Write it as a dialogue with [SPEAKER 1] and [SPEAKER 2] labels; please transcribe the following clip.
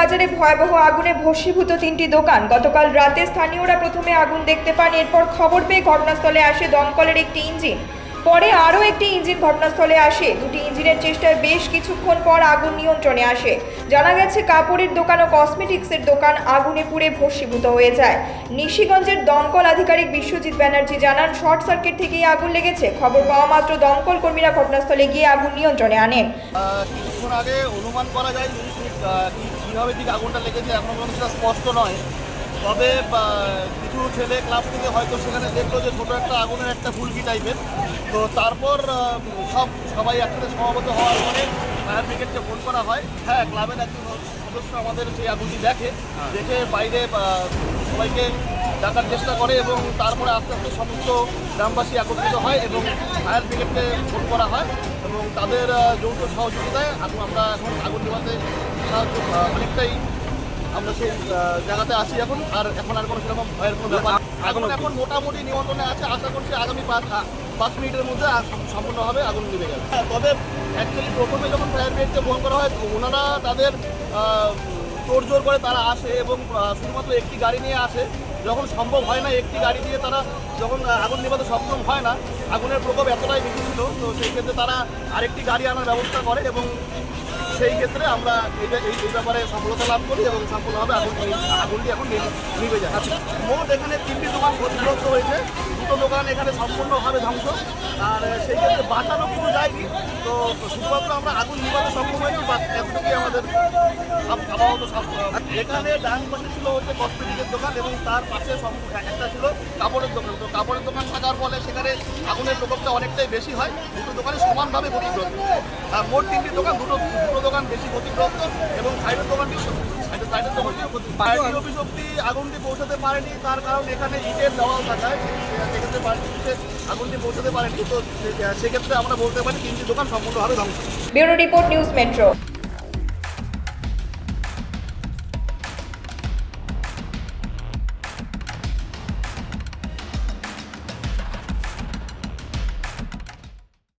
[SPEAKER 1] বাজারে ভয়াবহ আগুনে ভস্মীভূত 3টি দোকান। গতকাল রাতে স্থানীয়রা প্রথমে আগুন দেখতে পান, এরপর খবর পেয়ে ঘটনাস্থলে আসে দমকলের একটি ইঞ্জিন। পরে আরও একটি ইঞ্জিন ঘটনাস্থলে আসে। দুটি ইঞ্জিনের চেষ্টায় বেশ কিছুক্ষণ পর আগুন নিয়ন্ত্রণে আসে। জানা গেছে কাপড়ের দোকান ও কসমেটিক্সের দোকান আগুনে পুড়ে ভস্মীভূত হয়ে যায়। নিশিগঞ্জের দমকল আধিকারিক বিশ্বজিৎ ব্যানার্জি জানান, শর্ট সার্কিট থেকেই আগুন লেগেছে। খবর পাওয়া মাত্র দমকল কর্মীরা ঘটনাস্থলে গিয়ে আগুন নিয়ন্ত্রণে আনেন।
[SPEAKER 2] কিছুক্ষণ আগে অনুমান করা যায় কীভাবে ঠিক আগুনটা লেগেছে এখনো পর্যন্ত স্পষ্ট নয়। তবে কিছু ছেলে ক্লাব থেকে হয়তো সেখানে দেখলো যে ছোটো একটা আগুনের একটা ফুলকি টাইপের, তো তারপর সবাই একসাথে সমাবেত হওয়ার পরে ফায়ার ব্রিগেডকে ফোন করা হয়। হ্যাঁ, ক্লাবের একজন সদস্য আমাদের সেই আগুনটি দেখে বাইরে সবাইকে ডাকার চেষ্টা করে এবং তারপরে আস্তে আস্তে সমস্ত গ্রামবাসী একত্রিত হয় এবং ফায়ার ব্রিগেডকে ফোন করা হয় এবং তাদের যৌথ সহযোগিতায় আমরা এখন আগুন নেভাতে অনেকটাই আমরা সেই জায়গাতে আছি এখন আর কোনো সেরকম ভয়ের কোনো ব্যাপার এখন মোটামুটি নিয়ন্ত্রণে আছে। আশা করছি আগামী 5 মিনিটের মধ্যে সম্পূর্ণভাবে আগুন নিভে যাবে। তবে অ্যাকচুয়ালি প্রথমে যখন ফায়ার ব্রিগেডকে ফোন করা হয় ওনারা তাদের তোড়জোড় করে তারা আসে এবং শুধুমাত্র একটি গাড়ি নিয়ে আসে। যখন সম্ভব হয় না একটি গাড়ি দিয়ে তারা যখন আগুন নেভাতে সক্ষম হয় না, আগুনের প্রকোপ এতটাই বেশি ছিল, তো সেই ক্ষেত্রে তারা আরেকটি গাড়ি আনার ব্যবস্থা করে এবং সেই ক্ষেত্রে আমরা এই ব্যাপারে সফলতা লাভ করি এবং সম্পূর্ণভাবে আগুনটি এখন নিভে যায়। মোট এখানে 3টি দোকান ক্ষতিগ্রস্ত হয়েছে, 2টো দোকান এখানে সম্পূর্ণভাবে ধ্বংস, আর সেই ক্ষেত্রে বাঁচানো কিছু যায়নি। তো শুধুমাত্র আমরা আগুন নিভাতে সক্ষম হয়েছি, এতটুকুই আমাদের আপাতত। এখানে ডান পাশে ছিল হচ্ছে কসমেটিকের দোকান এবং তার পাশে একটা ছিল কাপড়ের দোকান। তো কাপড়ের দোকান থাকার ফলে সেখানে আগুনের প্রকোপটা অনেকটাই বেশি হয়। দুটো দোকানে সমানভাবে ক্ষতিগ্রস্ত। আর মোট 3টি দোকান, দুটো দোকান বেশি ক্ষতিগ্রস্ত এবং সাইডের দোকানটিও ফায়ার অফিস অব্দি আগুনটি পৌঁছাতে পারেনি। তার কারণ এখানে ইটের দেওয়াল থাকায় সেক্ষেত্রে আগুনটি পৌঁছাতে পারেনি। তো সেক্ষেত্রে আমরা বলতে পারি 3টি দোকান সম্পূর্ণভাবে ধ্বংস।
[SPEAKER 1] Bureau report, news metro.